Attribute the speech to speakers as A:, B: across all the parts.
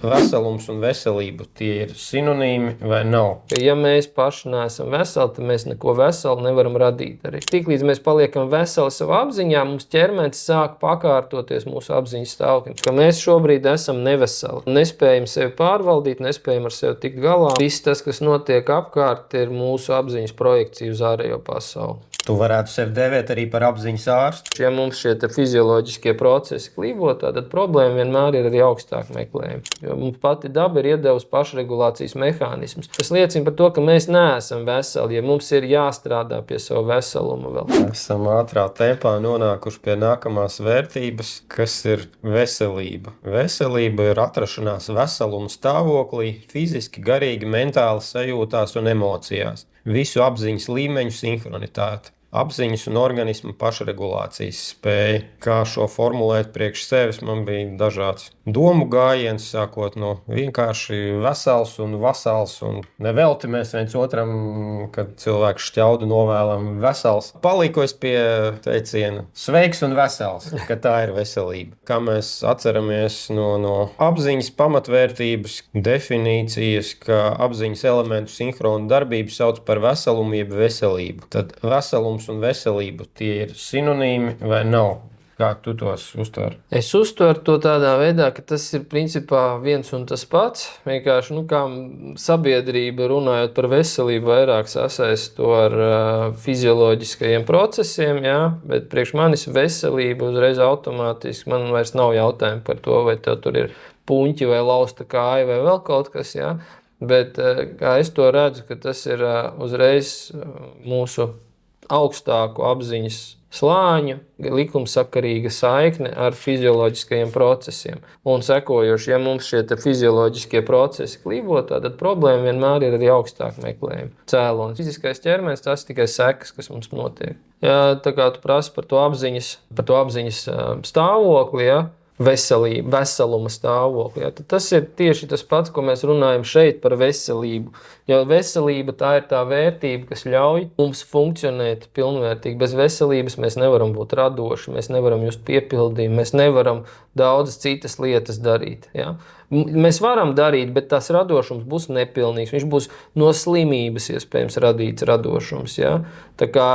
A: Veselums un veselība tie ir sinonīmi vai nav?
B: Ja mēs paši neesam veseli, tad mēs neko veselu nevaram radīt arī. Tiklīdz mēs paliekam veseli savā apziņā, mums ķermenis sāk pakārtoties mūsu apziņas stāvoklim. Ka mēs šobrīd esam neveseli. Nespējam sevi pārvaldīt, nespējam ar sevi tikt galā. Viss tas, kas notiek apkārt, ir mūsu apziņas projekcija uz ārējo pasauli.
A: Tu varētu sevi dēvēt arī par apziņas ārstu.
B: Ja mums šie fizioloģiskie procesi klībo, tad problēma vienmēr ir arī augstāk meklējama. Jo mums pati daba ir iedevusi pašregulācijas mehānismus. Tas liecina par to, ka mēs neesam veseli, ja mums ir jāstrādā pie savu veselumu vēl.
A: Esam ātrā tempā nonākuši pie nākamās vērtības, kas ir veselība. Veselība ir atrašanās veseluma stāvoklī, fiziski, garīgi, mentāli sajūtās un emocijās. Visu apziņas līmeņu sinhronitāte. Apziņas un organismu pašregulācijas spēja. Kā šo formulēt priekš sevis, man bija dažāds domu gājiens, sākot no vienkārši vesels un vasals. Un nevelti mēs viens otram, kad cilvēks šķaudu novēlam vesels. Palīkos pie teiciena sveiks un vesels, ka tā ir veselība. Kā mēs atceramies no apziņas pamatvērtības definīcijas, ka apziņas elementu sinhronu darbību sauc par veselumu jeb veselību. Tad veselums un veselība tie ir sinonīmi vai nav? Kā tu tos uztver?
B: Es uztveru to tādā veidā, ka tas ir principā viens un tas pats. Vienkārši, kā sabiedrība runājot par veselību vairāk sasaist to ar fizioloģiskajiem procesiem, jā, bet priekš manis veselība uzreiz automātiski, man vairs nav jautājumu par to, vai tev tur ir puņķi vai lausta kāja vai vēl kaut kas, jā. Bet kā es to redzu, ka tas ir uzreiz mūsu augstāku apziņas slāņu, likumsakarīga saikne ar fizioloģiskajiem procesiem. Un sekojoši, ja mums šie fizioloģiskie procesi klībo, tad problēma vienmēr ir arī augstāk meklējama cēlonis. Fiziskais ķermenis, tas tikai sekas, kas mums notiek. Ja, tā kā tu prasi par to apziņas stāvokli, ja, veseluma stāvokli. Ja, tad tas ir tieši tas pats, ko mēs runājam šeit par veselību. Jo veselība tā ir tā vērtība, kas ļauj mums funkcionēt pilnvērtīgi. Bez veselības mēs nevaram būt radoši, mēs nevaram just piepildījumu, mēs nevaram daudzas citas lietas darīt. Ja. Mēs varam darīt, bet tas radošums būs nepilnīgs. Viņš būs no slimības iespējams radīts radošums. Ja? Tā kā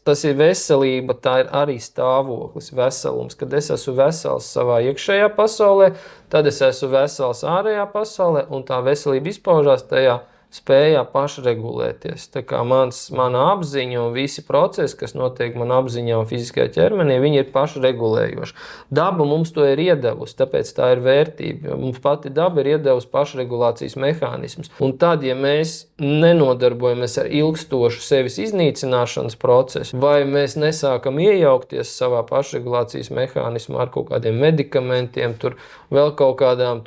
B: tas ir veselība, tā ir arī stāvoklis, veselums. Kad es esmu vesels savā iekšējā pasaulē, tad es esmu vesels ārējā pasaulē, un tā veselība izpaužās tajā spējā pašregulēties. Tā kā mana apziņa un visi procesi, kas notiek man apziņā un fiziskajā ķermenī, viņi ir pašregulējoši. Daba mums to ir iedevusi, tāpēc tā ir vērtība. Mums pati daba ir iedevusi pašregulācijas mehānismus. Un tad, ja mēs nenodarbojamies ar ilgstošu sevis iznīcināšanas procesu, vai mēs nesākam iejaukties savā pašregulācijas mehānismā ar kaut kādiem medikamentiem, tur vēl kaut kādām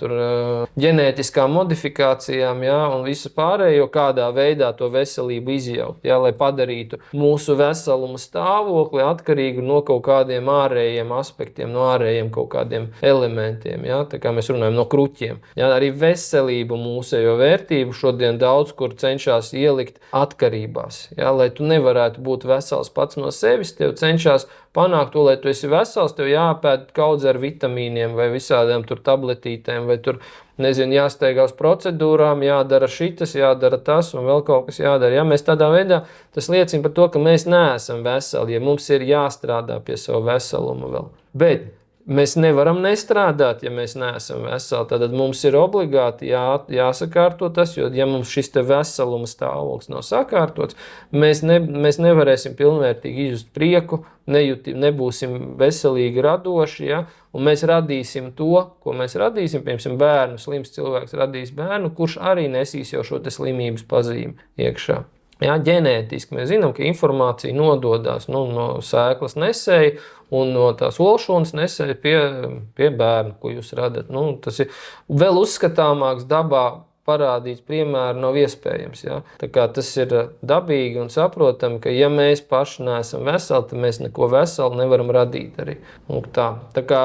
B: ģenētiskām modifikācijām, jā, un visu pārējo, kādā veidā to veselību izjaukt, jā, lai padarītu mūsu veseluma stāvokli atkarīgu no kaut kādiem ārējiem aspektiem, no ārējiem kaut kādiem elementiem, jā, tā kā mēs runājam no kruķiem. Jā, arī veselību mūsējo vērtību šodien daudz kur cenšas ielikt atkarībās, jā, lai tu nevarētu būt vesels pats no sevis, tev cenšas panākt to, lai tu esi vesels, tev jāpēd kaudz ar vitamīniem vai visādiem tur tabletītēm vai tur, jāsteigā uz procedūrām, jādara šitas, jādara tas un vēl kaut kas jādara. Ja mēs tādā veidā, tas liecina par to, ka mēs neesam veseli, ja mums ir jāstrādā pie savu veselumu vēl. Bet mēs nevaram nestrādāt, ja mēs neesam veseli. Tad mums ir obligāti jāsakārto tas, jo ja mums šis veseluma stāvoklis nav sakārtots, mēs nevarēsim pilnvērtīgi izjust prieku, nebūsim veselīgi radoši, ja? Un mēs radīsim to, ko mēs radīsim. Piemēram, bērnu, slims cilvēks radīs bērnu, kurš arī nesīs jau šo slimības pazīmi iekšā. Jā, ģenētiski mēs zinām, ka informācija nododās no sēklas nesēja un no tās olšūnas nesēja pie bērna, ko jūs radat. Tas ir vēl uzskatāmāks dabā parādīts piemēri nav iespējams. Ja? Tā kā tas ir dabīgi un saprotami, ka ja mēs paši neesam veseli, tad mēs neko veselu nevaram radīt arī. Tā kā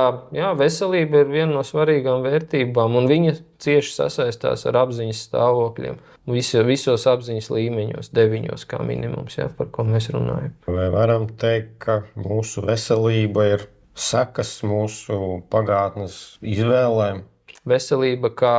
B: veselība ir viena no svarīgām vērtībām, un viņa cieši sasaistās ar apziņas stāvokļiem. Visos apziņas līmeņos, 9 kā minimums, par ko mēs runājam.
A: Vai varam teikt, ka mūsu veselība ir sekas mūsu pagātnes izvēlēm?
B: veselība kā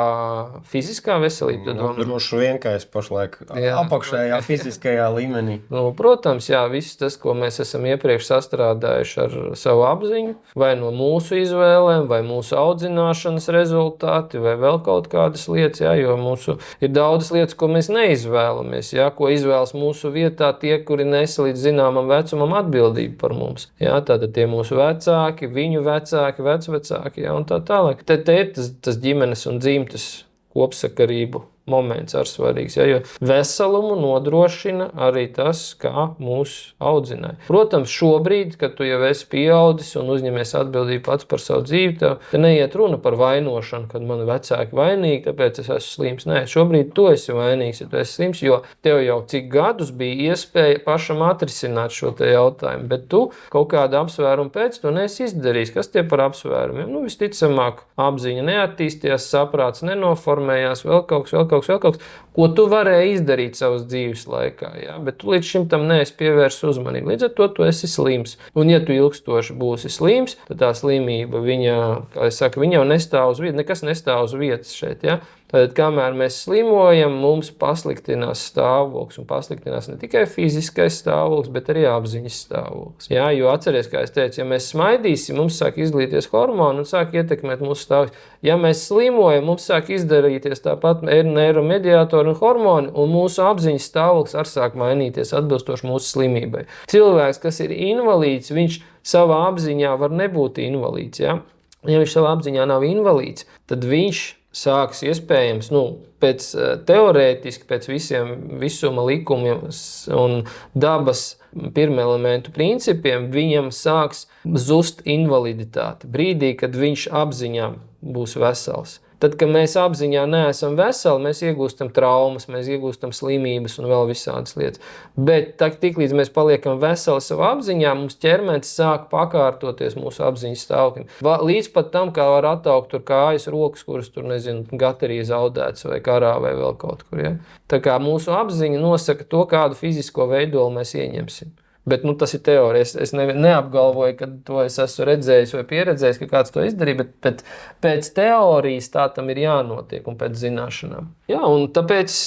B: fiziskā veselība?
A: Droši vien, ka es pašlaik apakšējā fiziskajā līmenī.
B: Protams, jā, viss tas, ko mēs esam iepriekš sastrādājuši ar savu apziņu, vai no mūsu izvēlēm, vai mūsu audzināšanas rezultāti, vai vēl kaut kādas lietas, jā, jo mūsu ir daudzas lietas, ko mēs neizvēlamies, jā, ko izvēlas mūsu vietā tie, kuri nesa līdz zināmam vecumam atbildību par mums. Jā, tātad tie mūsu vecāki, viņu vecāki, vecvecāki, jā, un tā tālāk. Te ir tas ģimenes un dzimtes kopsakarību moments ar svarīgs, ja, jo veselumu nodrošina arī tas, kā mūs audzināja. Protams, šobrīd, kad tu jau esi pieaudzis un uzņemies atbildību pats par savu dzīvi, te neiet runa par vainošanu, kad man vecāki vainīgi, tāpēc es esmu slims. Nē, šobrīd tu esi vainīgs, ja tu esi slims, jo tev jau cik gadus bija iespēja pašam atrisināt šo te jautājumu, bet tu kaut kādu apsvērumu pēc to neesi izdarījis. Kas tie par apsvērumiem? Visticamāk, apziņa neattīstījās, saprāts nenoformējās, vēl kaut kas, ko tu varēji izdarīt savas dzīves laikā, jā? Bet tu līdz šim tam neesi pievērsis uzmanību. Līdz ar to tu esi slims. Un ja tu ilgstoši būsi slims, tad tā slimība, viņa jau nestāv uz vietas, nekas nestāv uz vietas šeit, jā? Tātad, kamēr mēs slimojam, mums pasliktinās stāvoklis, un pasliktinās ne tikai fiziskais stāvoklis, bet arī apziņas stāvoklis. Jā, jo atceries, kā es teicu, ja mēs smaidīsim, mums sāk izdalīties hormoni un sāk ietekmēt mūsu stāvokli. Ja mēs slimojam, mums sāk izdarīties tāpat neiromediātori un hormoni, un mūsu apziņas stāvoklis arī sāk mainīties atbilstoši mūsu slimībai. Cilvēks, kas ir invalīds, viņš savā apziņā var nebūt invalīds. Ja, ja viņš savā apziņā nav invalīds, tad viņš sāks iespējams, pēc teorētiski, pēc visiem visuma likumiem un dabas pirmā elementu principiem, viņam sāks zust invaliditāte. Brīdī, kad viņš apziņā būs vesels. Tad, kad mēs apziņā neesam veseli, mēs iegūstam traumas, mēs iegūstam slimības un vēl visādas lietas. Bet tiklīdz mēs paliekam veseli savā apziņā, mums ķermenis sāk pakārtoties mūsu apziņas stāvoklim. Līdz pat tam, kā var attaukt tur kājas, rokas, kuras tur, gaterija zaudētas vai karā vai vēl kaut kur. Ja? Tā kā mūsu apziņa nosaka to, kādu fizisko veidolu mēs ieņemsim. Bet tas ir teorija. Es neapgalvoju, ka to es esmu redzējis vai pieredzējis, ka kāds to izdarīja, bet pēc teorijas tā tam ir jānotiek un pēc zināšanām. Jā, un tāpēc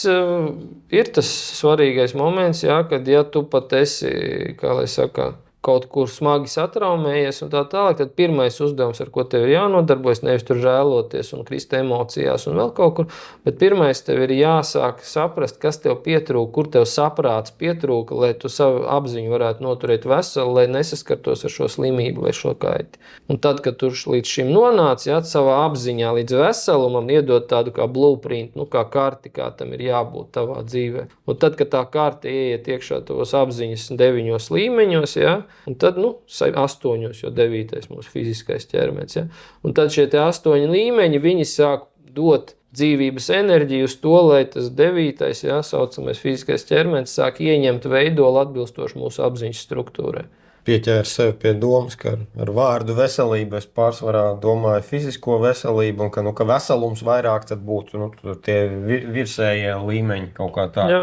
B: ir tas svarīgais moments, jā, kad ja tu pat esi, kā lai saka, kaut kur smagi satraumējies un tā tālāk, tad pirmais uzdevums, ar ko tev ir jānodarbojas, nevis tur žēloties un krist emocijās un vēl kaut kur, bet pirmais tev ir jāsāk saprast, kas tev pietrūka, kur tev saprāts pietrūka, lai tu savu apziņu varētu noturēt veselu, lai nesaskartos ar šo slimību vai šo kaiti. Un tad, kad tu līdz šim nonāc, jā, savā apziņā līdz veselumam, iedot tādu kā blueprint, kā karti, kā tam ir jābūt tavā dzīvē. Un tad, kad tā karti ieiet iekšā tavos apziņas 9 līmeņos, jā, un tad, 8, jo 9. mūsu fiziskais ķermenis. Ja? Un tad šie 8 līmeņi, viņi sāk dot dzīvības enerģiju uz to, lai tas 9. Ja, saucamais fiziskais ķermenis sāk ieņemt veidolu atbilstoši mūsu apziņas struktūrai.
A: Pieķēru sevi pie domas, ka ar vārdu veselība es pārsvarā domāju fizisko veselību, un ka veselums vairāk tad būtu tie virsējie līmeņi kaut kā tā.
B: Jā,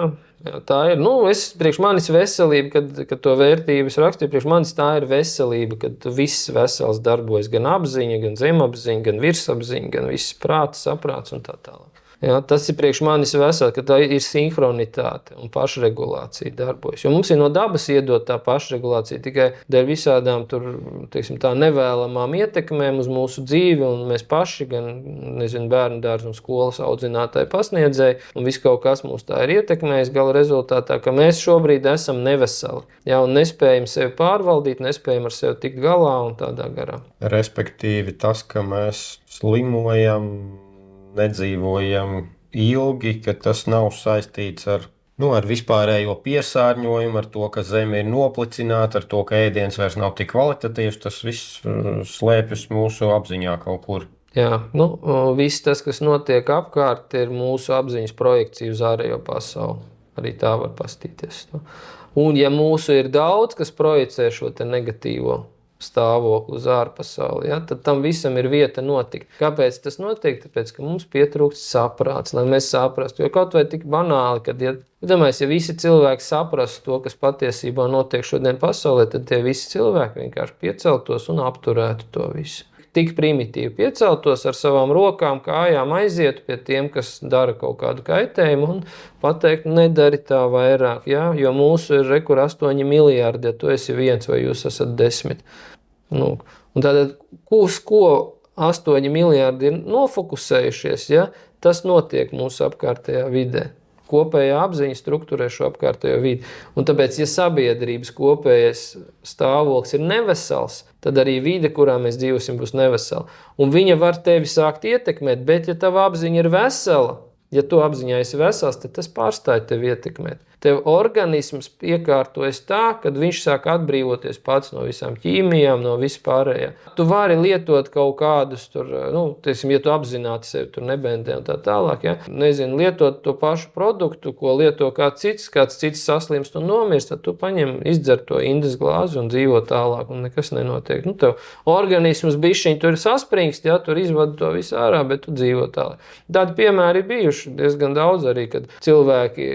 B: tā ir. Priekš manis veselība, kad to vērtības rakstīju, priekš manis tā ir veselība, kad viss vesels darbojas, gan apziņa, gan zemapziņa, gan virsapziņa, gan viss prāts, saprāts un tā tālāk. Jā, tas ir priekš manis vesels, ka tā ir sinhronitāte un pašregulācija darbojas. Jo mums ir no dabas iedot tā pašregulācija tikai dēļ visādām tur, tā nevēlamām ietekmēm uz mūsu dzīvi, un mēs paši, gan, bērnu dārza un skolas audzinātāji pasniedzēji, un viss kaut kas mūs tā ir ietekmējis gala rezultātā, ka mēs šobrīd esam neveseli. Jā, un nespējam sevi pārvaldīt, nespējam ar sevi tikt galā un tādā garā.
A: Respektīvi tas, ka mēs slimojam, nedzīvojam ilgi, ka tas nav saistīts ar vispārējo piesārņojumu, ar to, ka zeme ir noplicināta, ar to, ka ēdiens vairs nav tik kvalitatīvs, tas viss slēpjas mūsu apziņā kaut kur.
B: Jā, viss tas, kas notiek apkārt, ir mūsu apziņas projekcija uz ārējo pasauli. Arī tā var pastīties. Un ja mūsu ir daudz, kas projicē šo te negatīvo stāvokli uz ārpasauli, ja, tad tam visam ir vieta notikt. Kāpēc tas notiek? Tāpēc, ka mums pietrūkst saprāts, lai mēs saprastu. Jo kaut vai tik banāli, kad ja visi cilvēki saprastu to, kas patiesībā notiek šodien pasaulē, tad tie visi cilvēki vienkārši pieceltos un apturētu to visu. tik primitīvi pieceltos ar savām rokām, kājām aizietu pie tiem, kas dara kaut kādu kaitējumu un pateikt, nedari tā vairāk, ja? Jo mūsu ir rekur 8 miljardi, ja tu esi 1 vai jūs esat 10. Nu, un tātad, uz ko 8 miljardi ir nofokusējušies, ja? Tas notiek mūsu apkārtējā vidē. Kopējā apziņa strukturē šo apkārtējo vidi. Un tāpēc, ja sabiedrības kopējais stāvoklis ir nevesels, tad arī vide, kurā mēs dzīvosim, būs nevesela. Un viņa var tevi sākt ietekmēt, bet ja tava apziņa ir vesela, ja tu apziņā esi vesels, tad tas pārstāj tevi ietekmēt. Tev organisms iekārtojas tā, kad viņš sāk atbrīvoties pats no visām ķīmijām, no vispārējā. Tu vari lietot kaut kādus tur, teiksim, ja tu apzināti sevi tur nebendē un tā tālāk, ja? Nezinu, lietot to pašu produktu, ko lieto kāds cits saslimst un nomirst, tad tu paņem, izdzer to indes glāzi un dzīvo tālāk un nekas nenotiek. Tev organisms bišķiņ tur saspringst, ja? Tur izvada to visu ārā, bet tu dzīvo tālāk. Tādi piemēri bijuši diezgan daudz arī, kad cilvēki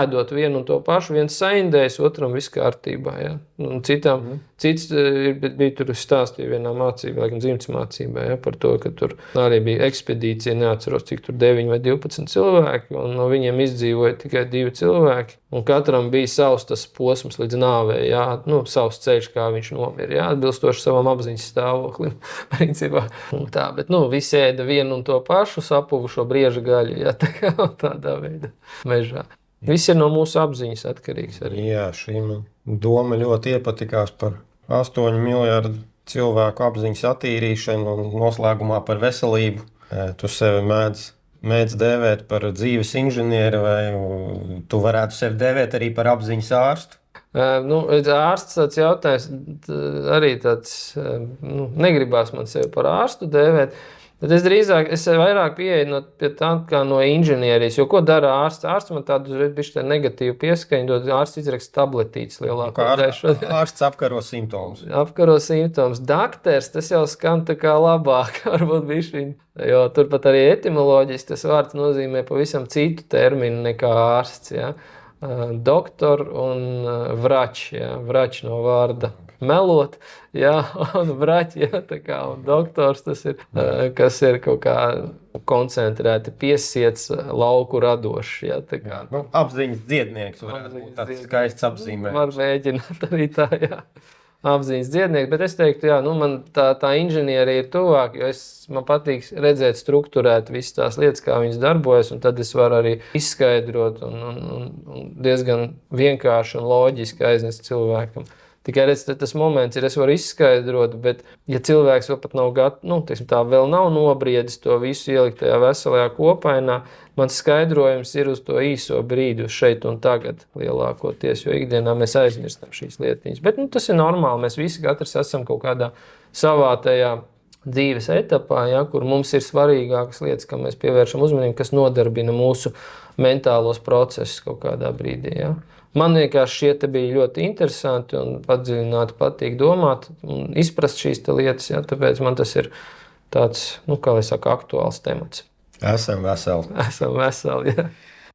B: ēdot vienu un to pašu, viens saindējas, otram viss kārtībā. Ja? Un cits bija tur stāstīja vienā mācībā, laikam dzimtas mācībā, ja? Par to, ka tur arī bija ekspedīcija, neatceros, cik tur 9 vai 12 cilvēki, un no viņiem izdzīvoja tikai 2 cilvēki. Un katram bija savs tas posms līdz nāvei, ja? Savs ceļš, kā viņš nomira, ja? Atbilstoši savam apziņas stāvoklim. Principā. Tā, bet visi ēda vienu un to pašu sapuvušo brieža gaļu, ja? Tādā veidā mežā. Viss ir no mūsu apziņas atkarīgs arī.
A: Jā, šī doma ļoti iepatikās par 8 miljardu cilvēku apziņas attīrīšanu un noslēgumā par veselību. Tu sevi mēdz dēvēt par dzīves inženieri vai tu varētu sevi dēvēt arī par apziņas ārstu?
B: Ārsts tāds jautājums, arī tāds, negribās man sevi par ārstu dēvēt. Bet es vairāk pieeju pie tā kā no inženierijas, jo ko dara ārsts? Ārsts man tādu bišķi negatīvu pieskaņu, dod ārsts izraksta tabletītes lielāko daļu.
A: Ārsts apkaro simptomus.
B: Apkaro simptomus. Dakters, tas jau skan tā kā labāk, varbūt bišķiņ. Jo turpat arī etimoloģiski tas vārds nozīmē pavisam citu terminu nekā ārsts, ja? Doktor un vrač, ja? Vrač no vārda melot, jā, un vraķi, jā, tā kā, un doktors tas ir, kas ir kaut kā koncentrēti piesiets lauku radošs, jā, tā kā.
A: Apziņas dziednieks varētu būt tāds skaists apzīmē.
B: Var mēģināt arī tā, jā. Apziņas dziednieks, bet es teiktu, jā, man tā inženierija ir tuvāk, jo man patīk redzēt strukturēt visas tās lietas, kā viņas darbojas, un tad es varu arī izskaidrot un diezgan vienkārši un loģiski aiznest cilvēkam. Tikai redz, tas moments ir, es varu izskaidrot, bet ja cilvēks vēl pat nav tā vēl nav nobriedis to visu ielikt tajā veselajā kopainā, mans skaidrojums ir uz to īso brīdi, uz šeit un tagad lielākoties, jo ikdienā mēs aizmirstam šīs lietiņas. Bet tas ir normāli, mēs visi katrs esam kaut kādā savā tajā dzīves etapā, ja, kur mums ir svarīgākas lietas, kam mēs pievēršam uzmanību, kas nodarbina mūsu mentālos procesus kaut kādā brīdī. Ja. Man vienkārši šie te bija ļoti interesanti un padziļināti patīk domāt un izprast šīs te lietas, ja, tāpēc man tas ir tāds, kā lai saka, aktuāls temats.
A: Esam veseli.
B: Esam veseli, jā.